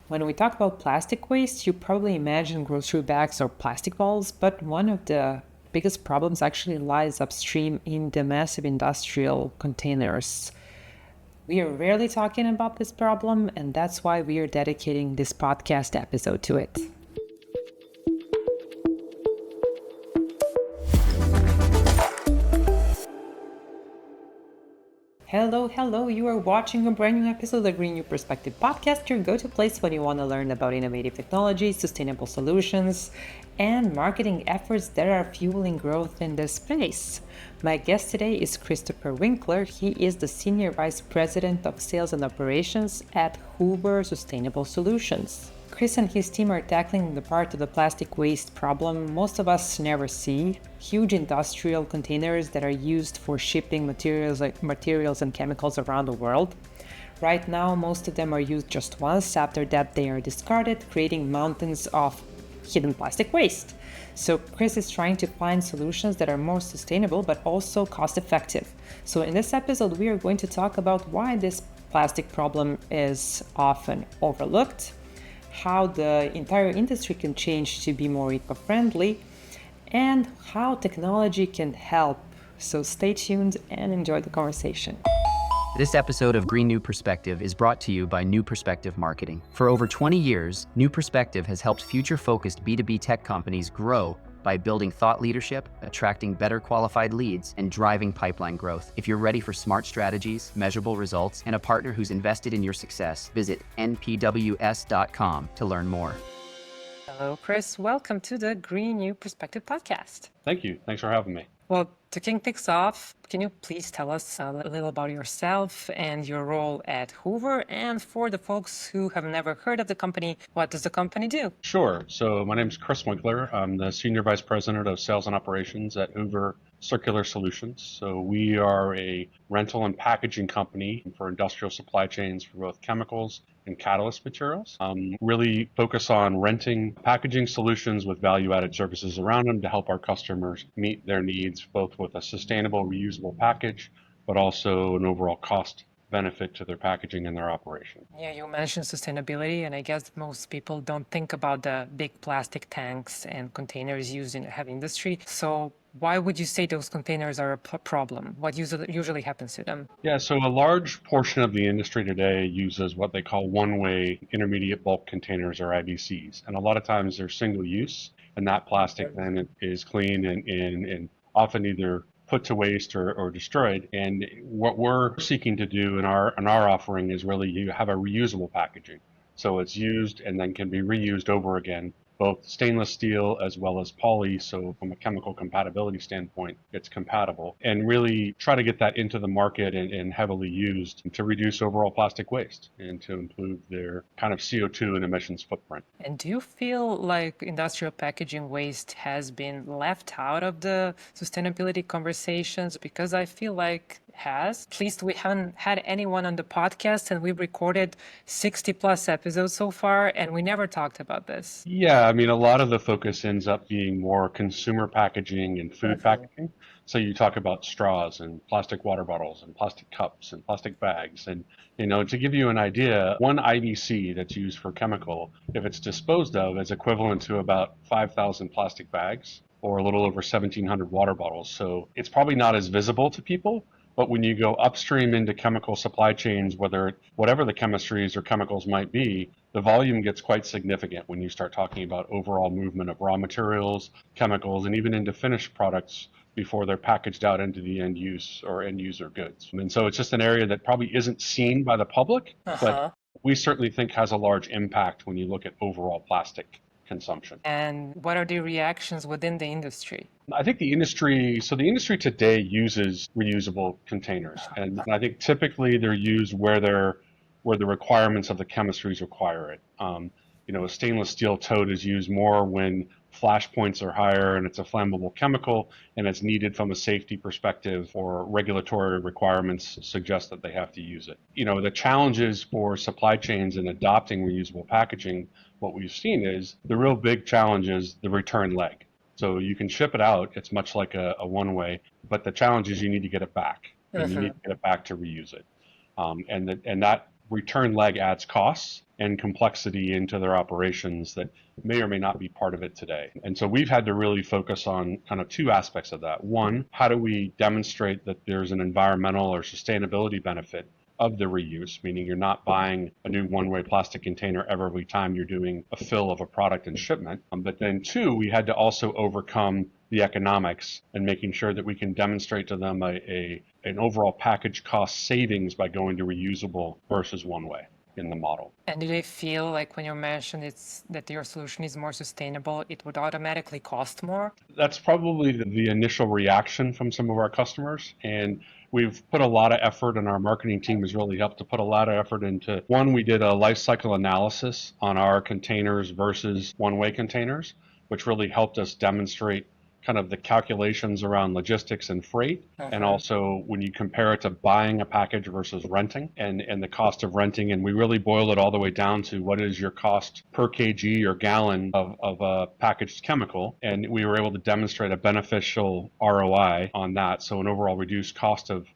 When we talk about plastic waste, you probably imagine grocery bags or plastic balls, but one of the biggest problems actually lies upstream in the massive industrial containers. We are rarely talking about this problem, and that's why we are dedicating this podcast episode to it. Hello, you are watching a brand new episode of the Green New Perspective podcast, your go-to place when you want to learn about innovative technology, sustainable solutions, and marketing efforts that are fueling growth in this space. My guest today is Christopher Winkler. He is the Senior Vice President of Sales and Operations at Hoover Sustainable Solutions. Chris and his team are tackling the part of the plastic waste problem most of us never see: huge industrial containers that are used for shipping materials and chemicals around the world. Right now, most of them are used just once. After that, they are discarded, creating mountains of hidden plastic waste. So Chris is trying to find solutions that are more sustainable but also cost-effective. So in this episode, we are going to talk about why this plastic problem is often overlooked, how the entire industry can change to be more eco-friendly, and how technology can help. So stay tuned and enjoy the conversation. This episode of Green New Perspective is brought to you by New Perspective Marketing. For over 20 years, New Perspective has helped future-focused B2B tech companies grow by building thought leadership, attracting better qualified leads, and driving pipeline growth. If you're ready for smart strategies, measurable results, and a partner who's invested in your success, visit npws.com to learn more. Hello, Chris. Welcome to the Green New Perspective podcast. Thank you. Thanks for having me. Well, to kick things off, can you please tell us a little about yourself and your role at Hoover? And for the folks who have never heard of the company, what does the company do? Sure. So my name is Chris Winkler. I'm the Senior Vice President of Sales and Operations at Hoover Circular Solutions. So we are a rental and packaging company for industrial supply chains for both chemicals and catalyst materials. Really focus on renting packaging solutions with value-added services around them to help our customers meet their needs, both with a sustainable, reusable package, but also an overall cost benefit to their packaging and their operation. Yeah, you mentioned sustainability, and I guess most people don't think about the big plastic tanks and containers used in the heavy industry. So why would you say those containers are a problem? What usually happens to them? Yeah, so a large portion of the industry today uses what they call one-way intermediate bulk containers, or IBCs. And a lot of times they're single use, and that plastic then is cleaned and often either put to waste or destroyed. And what we're seeking to do in our offering is really you have a reusable packaging. So it's used and then can be reused over again, both stainless steel as well as poly. So from a chemical compatibility standpoint, it's compatible, and really try to get that into the market and heavily used to reduce overall plastic waste and to improve their kind of CO2 and emissions footprint. And do you feel like industrial packaging waste has been left out of the sustainability conversations? Because I feel like has. At least we haven't had anyone on the podcast, and we've recorded 60 plus episodes so far, and we never talked about this. Yeah, I mean, a lot of the focus ends up being more consumer packaging and food packaging. So you talk about straws and plastic water bottles and plastic cups and plastic bags. And, to give you an idea, one IBC that's used for chemical, if it's disposed of, is equivalent to about 5,000 plastic bags or a little over 1,700 water bottles. So it's probably not as visible to people. But when you go upstream into chemical supply chains, whatever the chemistries or chemicals might be, the volume gets quite significant when you start talking about overall movement of raw materials, chemicals, and even into finished products before they're packaged out into the end use or end user goods. And so it's just an area that probably isn't seen by the public, but we certainly think has a large impact when you look at overall plastic consumption. And what are the reactions within the industry? I think the industry today uses reusable containers. And I think typically they're used where the requirements of the chemistries require it. A stainless steel tote is used more when flash points are higher and it's a flammable chemical and it's needed from a safety perspective, or regulatory requirements suggest that they have to use it. The challenges for supply chains in adopting reusable packaging, what we've seen is the real big challenge is the return leg. So you can ship it out, it's much like a one-way, but the challenge is you need to get it back, and you need to get it back to reuse it. And that return leg adds costs and complexity into their operations that may or may not be part of it today. And so we've had to really focus on kind of two aspects of that. One, how do we demonstrate that there's an environmental or sustainability benefit of the reuse, meaning you're not buying a new one-way plastic container every time you're doing a fill of a product and shipment. But then two, we had to also overcome the economics and making sure that we can demonstrate to them an overall package cost savings by going to reusable versus one way in the model. And do they feel like when you mentioned that your solution is more sustainable, it would automatically cost more? That's probably the initial reaction from some of our customers. And we've put a lot of effort, and our marketing team has really helped to put a lot of effort into, one, we did a life cycle analysis on our containers versus one-way containers, which really helped us demonstrate kind of the calculations around logistics and freight, and also when you compare it to buying a package versus renting and the cost of renting. And we really boil it all the way down to what is your cost per kg or gallon of a packaged chemical. And we were able to demonstrate a beneficial ROI on that. So an overall reduced cost of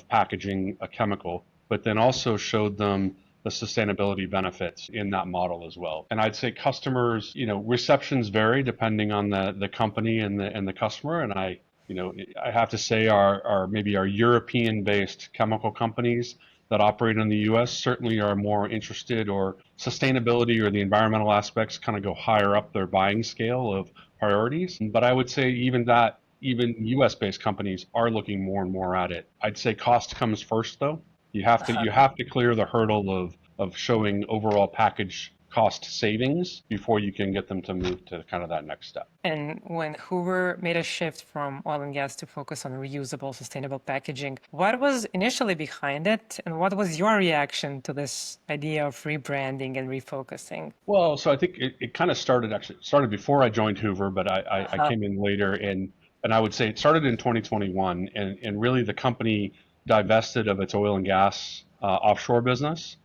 packaging a chemical, but then also showed them the sustainability benefits in that model as well. And I'd say customers, receptions vary depending on the company and the customer. And I have to say our maybe our European-based chemical companies that operate in the U.S. certainly are more interested, or sustainability or the environmental aspects kind of go higher up their buying scale of priorities. But I would say even U.S.-based companies are looking more and more at it. I'd say cost comes first, though. You have to clear the hurdle of showing overall package cost savings before you can get them to move to kind of that next step. And when Hoover made a shift from oil and gas to focus on reusable, sustainable packaging, what was initially behind it, and what was your reaction to this idea of rebranding and refocusing? Well, so I think it kind of started before I joined Hoover, but I came in later, and I would say it started in 2021, and really the company divested of its oil and gas offshore business,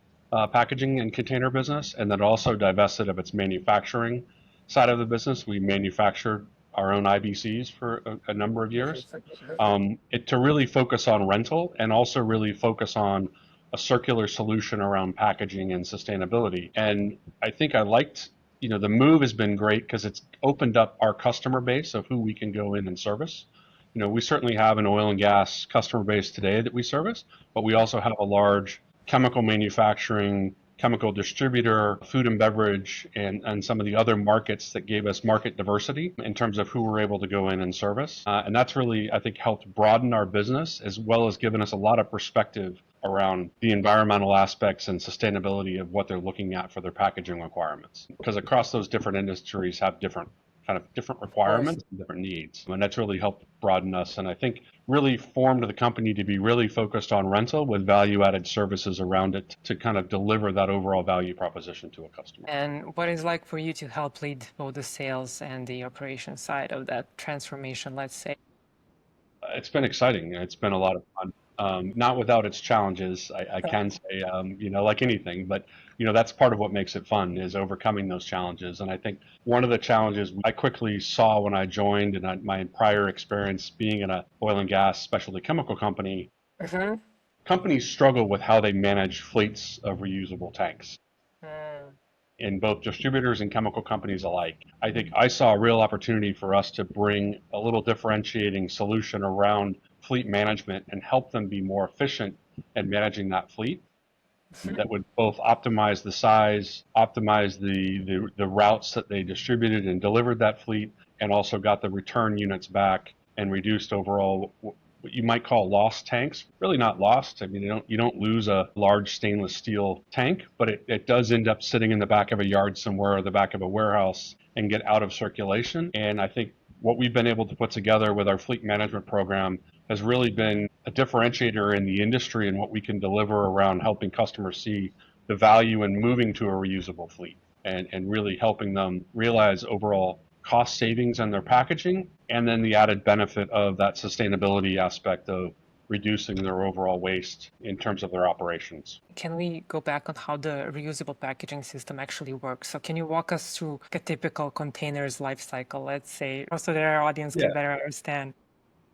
packaging and container business, and then also divested of its manufacturing side of the business. We manufactured our own IBCs for a number of years to really focus on rental and also really focus on a circular solution around packaging and sustainability. And I think I liked, the move has been great because it's opened up our customer base of who we can go in and service. We certainly have an oil and gas customer base today that we service, but we also have a large chemical manufacturing, chemical distributor, food and beverage, and some of the other markets that gave us market diversity in terms of who we're able to go in and service. And that's really, I think, helped broaden our business as well as given us a lot of perspective around the environmental aspects and sustainability of what they're looking at for their packaging requirements. Because across those different industries have different requirements and different needs. And that's really helped broaden us, and I think really formed the company to be really focused on rental with value-added services around it to kind of deliver that overall value proposition to a customer. And what is it like for you to help lead both the sales and the operation side of that transformation, let's say? It's been exciting. It's been a lot of fun. Not without its challenges, I can say, like anything, but that's part of what makes it fun is overcoming those challenges. And I think one of the challenges I quickly saw when I joined, and my prior experience being in a oil and gas specialty chemical company, companies struggle with how they manage fleets of reusable tanks. In both distributors and chemical companies alike. I think I saw a real opportunity for us to bring a little differentiating solution around fleet management and help them be more efficient at managing that fleet. That would both optimize the size, optimize the routes that they distributed and delivered that fleet, and also got the return units back and reduced overall what you might call lost tanks. Really not lost. I mean, you don't lose a large stainless steel tank, but it does end up sitting in the back of a yard somewhere or the back of a warehouse and get out of circulation. And I think what we've been able to put together with our fleet management program has really been a differentiator in the industry and what we can deliver around helping customers see the value in moving to a reusable fleet and really helping them realize overall cost savings on their packaging, and then the added benefit of that sustainability aspect of reducing their overall waste in terms of their operations. Can we go back on how the reusable packaging system actually works? So can you walk us through a typical container's life cycle, let's say, so that our audience can better understand?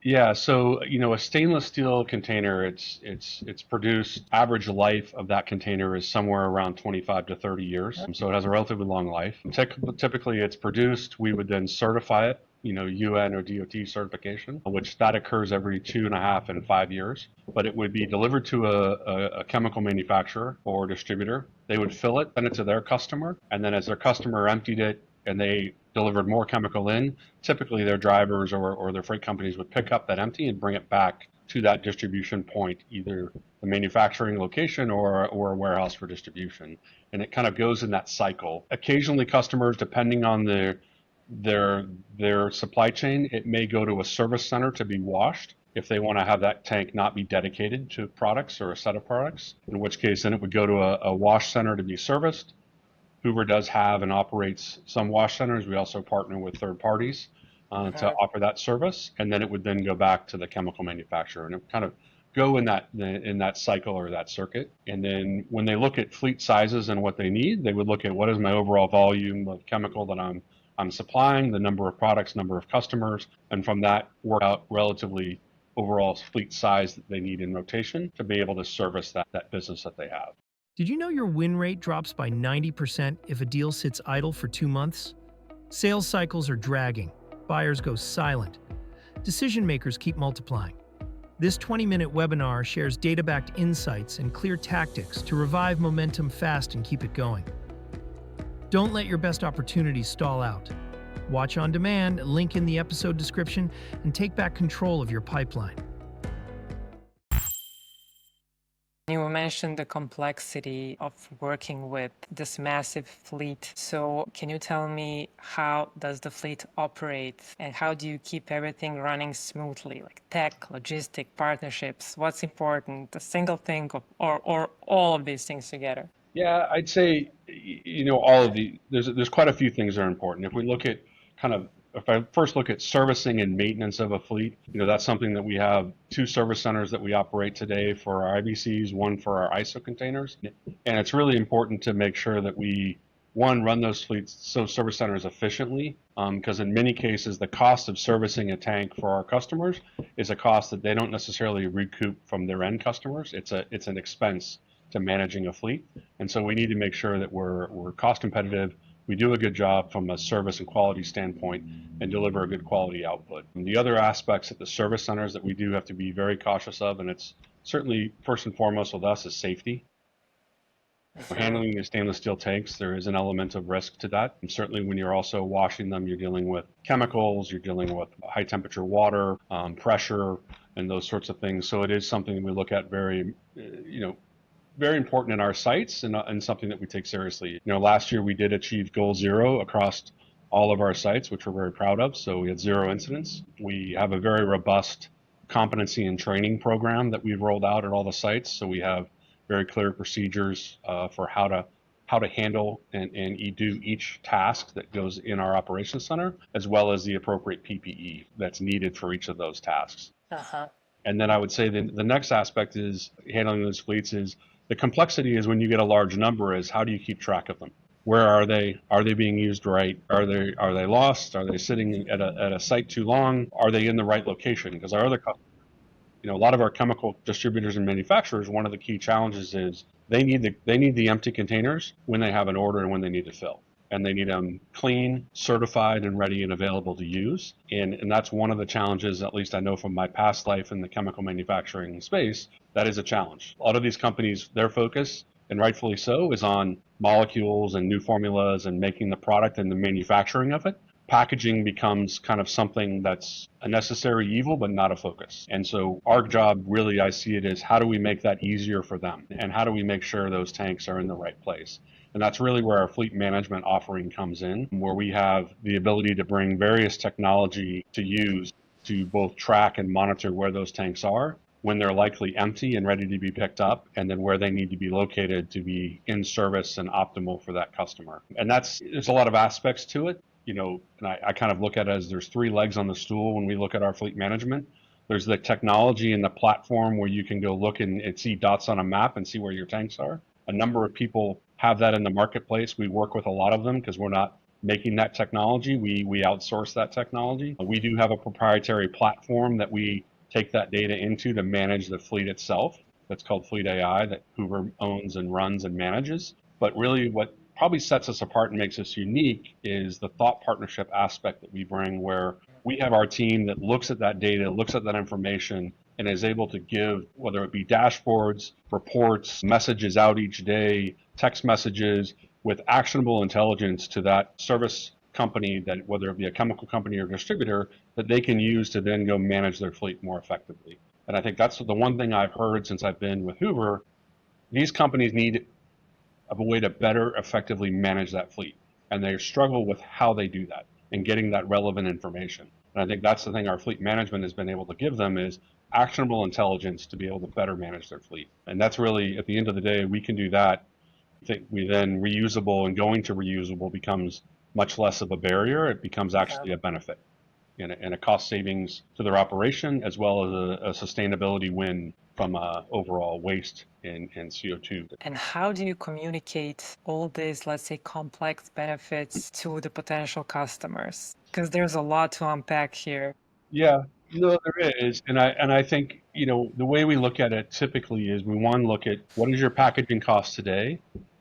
Yeah, so a stainless steel container, it's produced. Average life of that container is somewhere around 25 to 30 years, so it has a relatively long life. Typically, it's produced. We would then certify it, UN or DOT certification, which that occurs every 2.5 and 5 years. But it would be delivered to a chemical manufacturer or distributor. They would fill it, send it to their customer, and then as their customer emptied it and they delivered more chemical in, typically their drivers or their freight companies would pick up that empty and bring it back to that distribution point, either the manufacturing location or a warehouse for distribution. And it kind of goes in that cycle. Occasionally customers, depending on their supply chain, it may go to a service center to be washed if they want to have that tank not be dedicated to products or a set of products, in which case then it would go to a wash center to be serviced. Hoover does have and operates some wash centers. We also partner with third parties to offer that service, and then it would then go back to the chemical manufacturer, and it kind of go in that cycle or that circuit. And then when they look at fleet sizes and what they need, they would look at what is my overall volume of chemical that I'm supplying, the number of products, number of customers, and from that work out relatively overall fleet size that they need in rotation to be able to service that business that they have. Did you know your win rate drops by 90% if a deal sits idle for 2 months? Sales cycles are dragging, buyers go silent, decision makers keep multiplying. This 20-minute webinar shares data-backed insights and clear tactics to revive momentum fast and keep it going. Don't let your best opportunities stall out. Watch on demand, link in the episode description, and take back control of your pipeline. You mentioned the complexity of working with this massive fleet. So can you tell me, how does the fleet operate and how do you keep everything running smoothly? Like tech, logistic, partnerships, what's important, a single thing or all of these things together? Yeah, I'd say, all of there's quite a few things that are important. If I first look at servicing and maintenance of a fleet, that's something that we have 2 service centers that we operate today for our IBCs, one for our ISO containers. And it's really important to make sure that we, one, run those service centers efficiently, because in many cases, the cost of servicing a tank for our customers is a cost that they don't necessarily recoup from their end customers. It's an expense to managing a fleet. And so we need to make sure that we're cost competitive. We do a good job from a service and quality standpoint and deliver a good quality output. And the other aspects at the service centers that we do have to be very cautious of, and it's certainly first and foremost with us, is safety. For handling the stainless steel tanks, there is an element of risk to that. And certainly when you're also washing them, you're dealing with chemicals, you're dealing with high temperature water, pressure, and those sorts of things. So it is something we look at very important in our sites and something that we take seriously. Last year we did achieve goal 0 across all of our sites, which we're very proud of. So we had 0 incidents. We have a very robust competency and training program that we've rolled out at all the sites. So we have very clear procedures for how to handle and do each task that goes in our operations center, as well as the appropriate PPE that's needed for each of those tasks. And then I would say the next aspect is handling those fleets is the complexity is when you get a large number is how do you keep track of them? Where are they? Are they being used right? Are they lost? Are they sitting at a site too long? Are they in the right location? Because our other customers, a lot of our chemical distributors and manufacturers, one of the key challenges is they need the empty containers when they have an order and when they need to fill. And they need them clean, certified, and ready and available to use. And that's one of the challenges, at least I know from my past life in the chemical manufacturing space, that is a challenge. A lot of these companies, their focus, and rightfully so, is on molecules and new formulas and making the product and the manufacturing of it. Packaging becomes kind of something that's a necessary evil, but not a focus. And so our job, really, I see it as how do we make that easier for them? And how do we make sure those tanks are in the right place? And that's really where our fleet management offering comes in, where we have the ability to bring various technology to use to both track and monitor where those tanks are, when they're likely empty and ready to be picked up, and then where they need to be located to be in service and optimal for that customer. And there's a lot of aspects to it, and I kind of look at it as there's 3 legs on the stool when we look at our fleet management. There's the technology and the platform where you can go look and see dots on a map and see where your tanks are. A number of people have that in the marketplace. We work with a lot of them because we're not making that technology. We outsource that technology. We do have a proprietary platform that we take that data into to manage the fleet itself. That's called Fleet AI that Hoover owns and runs and manages. But really what probably sets us apart and makes us unique is the thought partnership aspect that we bring, where we have our team that looks at that data, looks at that information, and is able to give, whether it be dashboards, reports, messages out each day, text messages with actionable intelligence to that service company, that whether it be a chemical company or distributor, that they can use to then go manage their fleet more effectively. And I think that's the one thing I've heard since I've been with Hoover. These companies need a way to better effectively manage that fleet, and they struggle with how they do that and getting that relevant information. And I think that's the thing our fleet management has been able to give them is actionable intelligence to be able to better manage their fleet. And that's really, at the end of the day, we can do that. I think we then reusable, and going to reusable becomes much less of a barrier. It becomes actually a benefit and a cost savings to their operation, as well as a sustainability win from overall waste and CO2. And how do you communicate all these, let's say, complex benefits to the potential customers? Because there's a lot to unpack here. Yeah, no, there is, and I think the way we look at it typically is we want to look at what is your packaging cost today,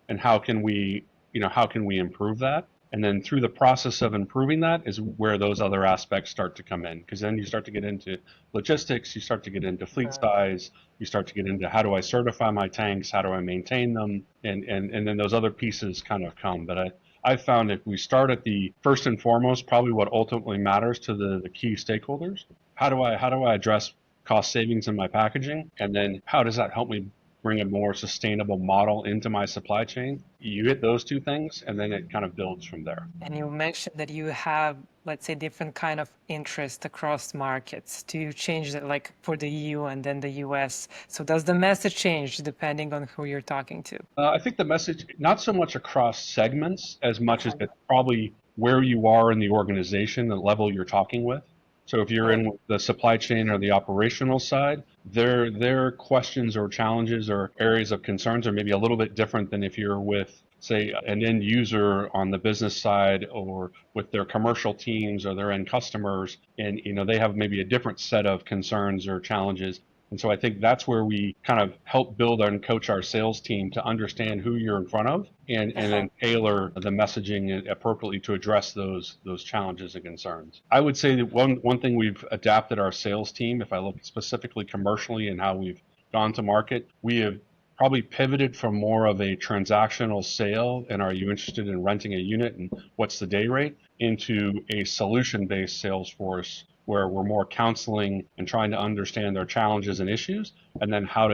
and how can we improve that, and then through the process of improving that is where those other aspects start to come in, because then you start to get into logistics, you start to get into fleet size, you start to get into how do I certify my tanks, how do I maintain them, and then those other pieces kind of come. But I've found if we start at the first and foremost, probably what ultimately matters to the key stakeholders, how do I address cost savings in my packaging, and then how does that help me bring a more sustainable model into my supply chain? You hit those two things, and then it kind of builds from there. And you mentioned that you have, let's say, different kind of interest across markets. Do you change that, like for the EU and then the US? So does the message change depending on who you're talking to? I think the message, not so much across segments as much as it's probably where you are in the organization, the level you're talking with. So if you're in the supply chain or the operational side, their questions or challenges or areas of concerns are maybe a little bit different than if you're with, say, an end user on the business side, or with their commercial teams or their end customers, and they have maybe a different set of concerns or challenges. And so I think that's where we kind of help build and coach our sales team to understand who you're in front of, and then tailor the messaging appropriately to address those challenges and concerns. I would say that one thing we've adapted our sales team, if I look specifically commercially and how we've gone to market, we have probably pivoted from more of a transactional sale, and are you interested in renting a unit and what's the day rate, into a solution-based sales force, where we're more counseling and trying to understand their challenges and issues, and then how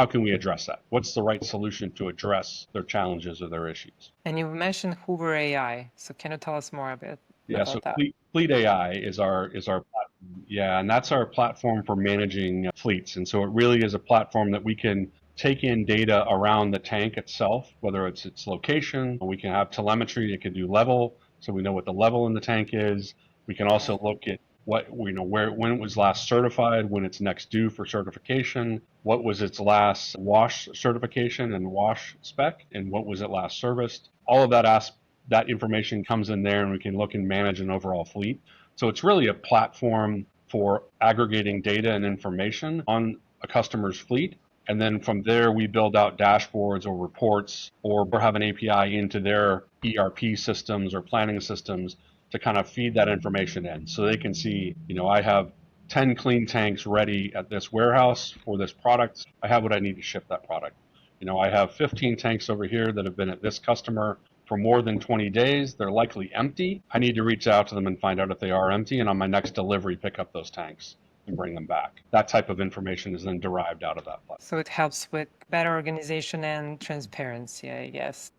can we address that? What's the right solution to address their challenges or their issues? And you mentioned Hoover AI, so can you tell us more a bit about that? Fleet AI is our platform. Yeah, and that's our platform for managing fleets. And so it really is a platform that we can take in data around the tank itself, whether it's its location. We can have telemetry. It can do level, so we know what the level in the tank is. We can also look at when it was last certified, when it's next due for certification, what was its last wash certification and wash spec, and what was it last serviced. All of that information comes in there, and we can look and manage an overall fleet. So it's really a platform for aggregating data and information on a customer's fleet. And then from there, we build out dashboards or reports, or have an API into their ERP systems or planning systems to kind of feed that information in, so they can see, I have 10 clean tanks ready at this warehouse for this product. I have what I need to ship that product. I have 15 tanks over here that have been at this customer for more than 20 days. They're likely empty. I need to reach out to them and find out if they are empty, and on my next delivery, pick up those tanks and bring them back. That type of information is then derived out of that platform. So it helps with better organization and transparency, I guess.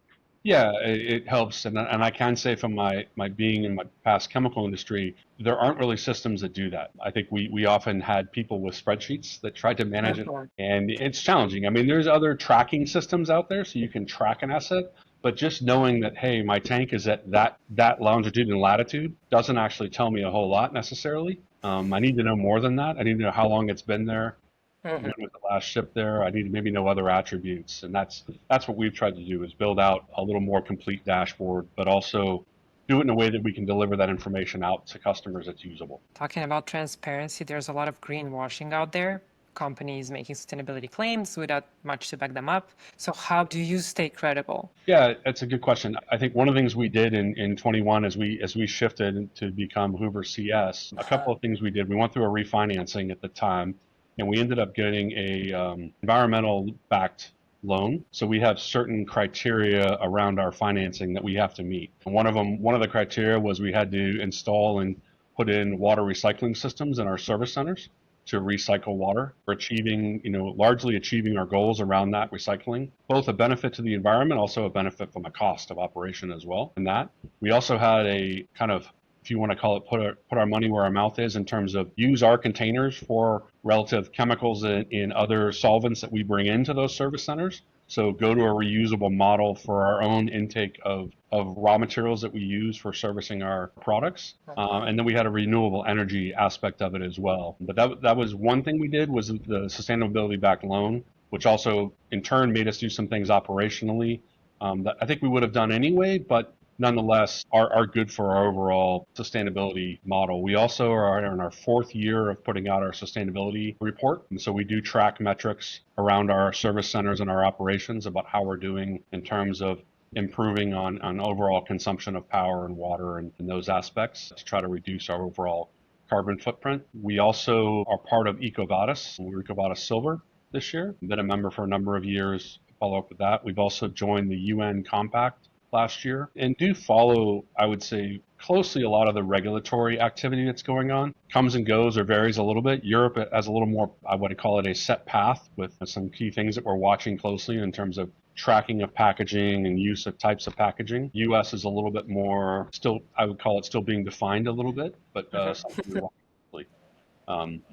Yeah, it helps. And I can say from my being in my past chemical industry, there aren't really systems that do that. I think we often had people with spreadsheets that tried to manage it, and it's challenging. I mean, there's other tracking systems out there, so you can track an asset, but just knowing that, hey, my tank is at that longitude and latitude doesn't actually tell me a whole lot necessarily. I need to know more than that. I need to know how long it's been there. When was the last ship there? I need to maybe know other attributes, and that's what we've tried to do, is build out a little more complete dashboard, but also do it in a way that we can deliver that information out to customers that's usable. Talking about transparency, there's a lot of greenwashing out there. Companies making sustainability claims without much to back them up. So how do you stay credible? Yeah, that's a good question. I think one of the things we did in 21 as we shifted to become Hoover CS, a couple of things we did. We went through a refinancing at the time, and we ended up getting a environmental backed loan. So we have certain criteria around our financing that we have to meet. And one of the criteria was we had to install and put in water recycling systems in our service centers to recycle water. We're achieving, largely achieving our goals around that recycling, both a benefit to the environment, also a benefit from a cost of operation as well. And that we also had a kind of, if you want to call it, put our money where our mouth is in terms of use our containers for relative chemicals in other solvents that we bring into those service centers. So go to a reusable model for our own intake of raw materials that we use for servicing our products. And then we had a renewable energy aspect of it as well. But that was one thing we did, was the sustainability backed loan, which also in turn made us do some things operationally that I think we would have done anyway, but nonetheless are good for our overall sustainability model. We also are in our 4th year of putting out our sustainability report. And so we do track metrics around our service centers and our operations about how we're doing in terms of improving on overall consumption of power and water and those aspects to try to reduce our overall carbon footprint. We also are part of EcoVadis. We're EcoVadis Silver this year. Been a member for a number of years. Follow up with that. We've also joined the UN Compact last year and do follow, I would say, closely a lot of the regulatory activity that's going on. Comes and goes or varies a little bit. Europe has a little more, I would call it a set path with some key things that we're watching closely in terms of tracking of packaging and use of types of packaging. US is a little bit more still, I would call it still being defined a little bit, but something we're watching closely.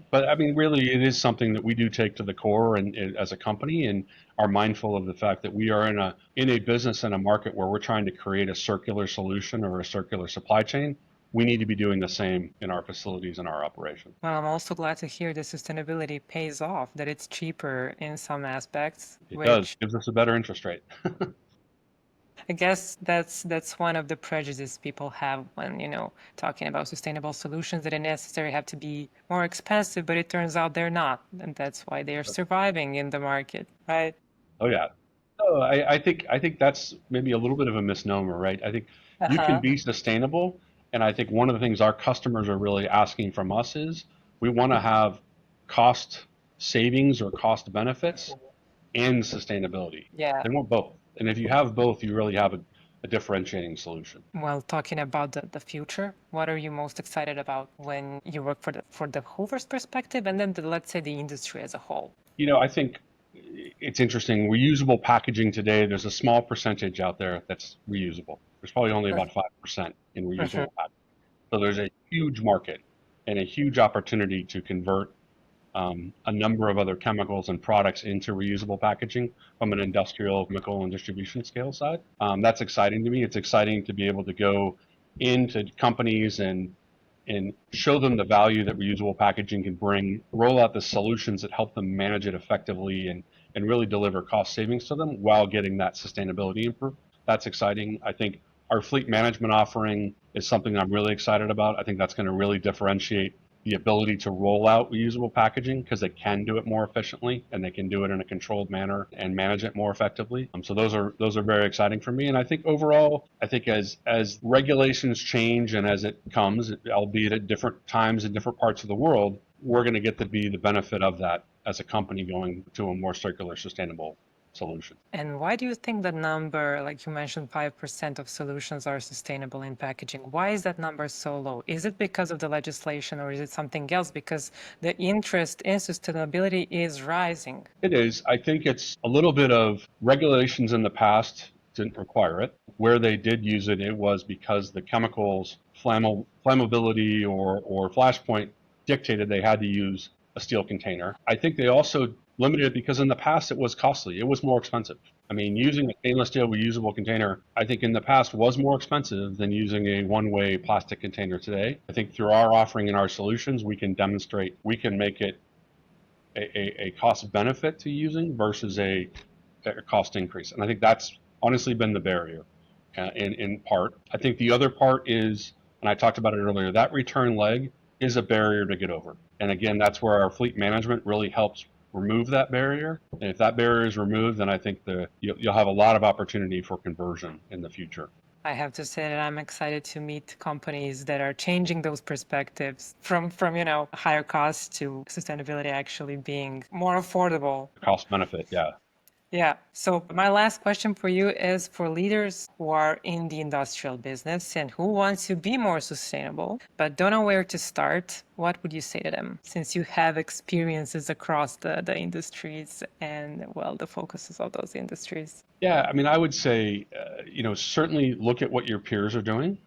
But I mean, really, it is something that we do take to the core and as a company, and are mindful of the fact that we are in a business and a market where we're trying to create a circular solution or a circular supply chain. We need to be doing the same in our facilities and our operations. Well, I'm also glad to hear that sustainability pays off, that it's cheaper in some aspects. It does. Gives us a better interest rate. I guess that's one of the prejudices people have when, talking about sustainable solutions, that they necessarily have to be more expensive, but it turns out they're not. And that's why they are surviving in the market, right? Oh yeah. No, I think that's maybe a little bit of a misnomer, right? I think you can be sustainable, and I think one of the things our customers are really asking from us is we want to have cost savings or cost benefits and sustainability. Yeah. They want both. And if you have both, you really have a differentiating solution. Well, talking about the future, what are you most excited about when you work for the Hoover's perspective, and then let's say the industry as a whole? I think it's interesting. Reusable packaging today, there's a small percentage out there that's reusable. There's probably only about 5% in reusable packaging. So there's a huge market and a huge opportunity to convert a number of other chemicals and products into reusable packaging from an industrial, chemical, and distribution scale side. That's exciting to me. It's exciting to be able to go into companies and show them the value that reusable packaging can bring, roll out the solutions that help them manage it effectively and really deliver cost savings to them while getting that sustainability improved. That's exciting. I think our fleet management offering is something I'm really excited about. I think that's going to really differentiate the ability to roll out reusable packaging because they can do it more efficiently and they can do it in a controlled manner and manage it more effectively. So those are very exciting for me. And I think overall, I think as regulations change and as it comes, albeit at different times in different parts of the world, we're going to get to be the benefit of that as a company going to a more circular, sustainable solution. And why do you think that number, like you mentioned, 5% of solutions are sustainable in packaging? Why is that number so low? Is it because of the legislation or is it something else? Because the interest in sustainability is rising. It is. I think it's a little bit of regulations in the past didn't require it. Where they did use it, it was because the chemicals flammability or flashpoint dictated they had to use a steel container. I think they also limited it because in the past it was costly. It was more expensive. I mean, using a stainless steel reusable container, I think in the past was more expensive than using a one-way plastic container today. I think through our offering and our solutions, we can demonstrate, we can make it a cost benefit to using versus a cost increase. And I think that's honestly been the barrier. in part. I think the other part is, and I talked about it earlier, that return leg is a barrier to get over. And again, that's where our fleet management really helps remove that barrier. And if that barrier is removed, then I think you'll have a lot of opportunity for conversion in the future. I have to say that I'm excited to meet companies that are changing those perspectives from higher costs to sustainability actually being more affordable. Cost benefit, yeah. Yeah. So my last question for you is for leaders who are in the industrial business and who want to be more sustainable, but don't know where to start. What would you say to them, since you have experiences across the industries and, well, the focuses of those industries? Yeah, I mean, I would say, certainly look at what your peers are doing.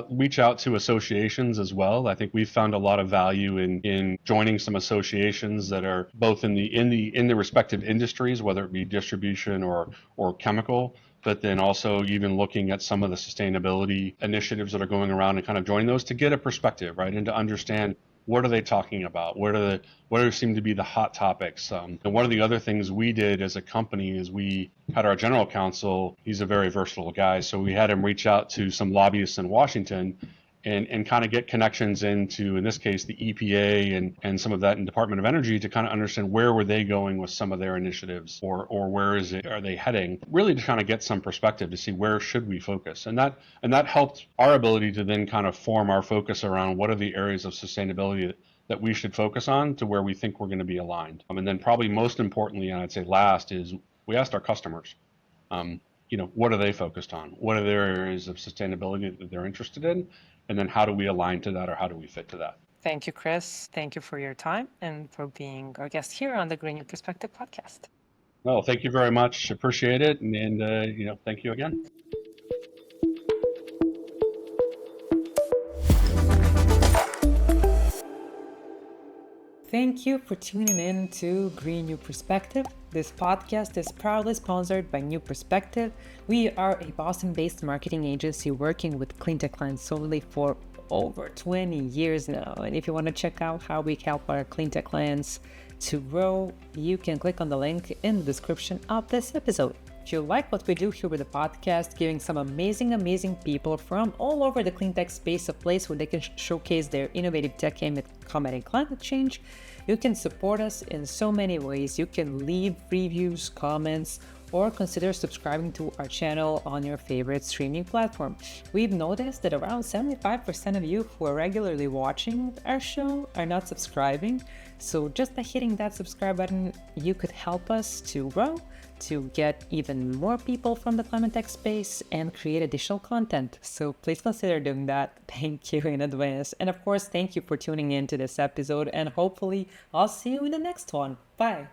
Reach out to associations as well. I think we've found a lot of value in joining some associations that are both in the respective industries, whether it be distribution or chemical, but then also even looking at some of the sustainability initiatives that are going around and kind of join those to get a perspective, right, and to understand what are they talking about? What seem to be the hot topics? And one of the other things we did as a company is we had our general counsel. He's a very versatile guy, so we had him reach out to some lobbyists in Washington and kind of get connections into, in this case, the EPA and some of that in Department of Energy to kind of understand where were they going with some of their initiatives or where are they heading, really to kind of get some perspective to see where should we focus. And that helped our ability to then kind of form our focus around what are the areas of sustainability that we should focus on to where we think we're going to be aligned. And then probably most importantly, and I'd say last, is we asked our customers, what are they focused on? What are their areas of sustainability that they're interested in? And then how do we align to that, or how do we fit to that? Thank you, Chris. Thank you for your time and for being our guest here on the Green New Perspective podcast. Well, thank you very much. Appreciate it. And thank you again. Thank you for tuning in to Green New Perspective. This podcast is proudly sponsored by New Perspective. We are a Boston-based marketing agency working with Cleantech clients solely for over 20 years now. And if you want to check out how we help our Cleantech clients to grow, you can click on the link in the description of this episode. If you like what we do here with the podcast, giving some amazing people from all over the Cleantech space a place where they can showcase their innovative tech aimed at combating climate change, you can support us in so many ways. You can leave reviews, comments, or consider subscribing to our channel on your favorite streaming platform. We've noticed that around 75% of you who are regularly watching our show are not subscribing. So just by hitting that subscribe button, you could help us to grow, to get even more people from the climate tech space and create additional content. So please consider doing that. Thank you in advance. And of course, thank you for tuning in to this episode, and hopefully I'll see you in the next one. Bye.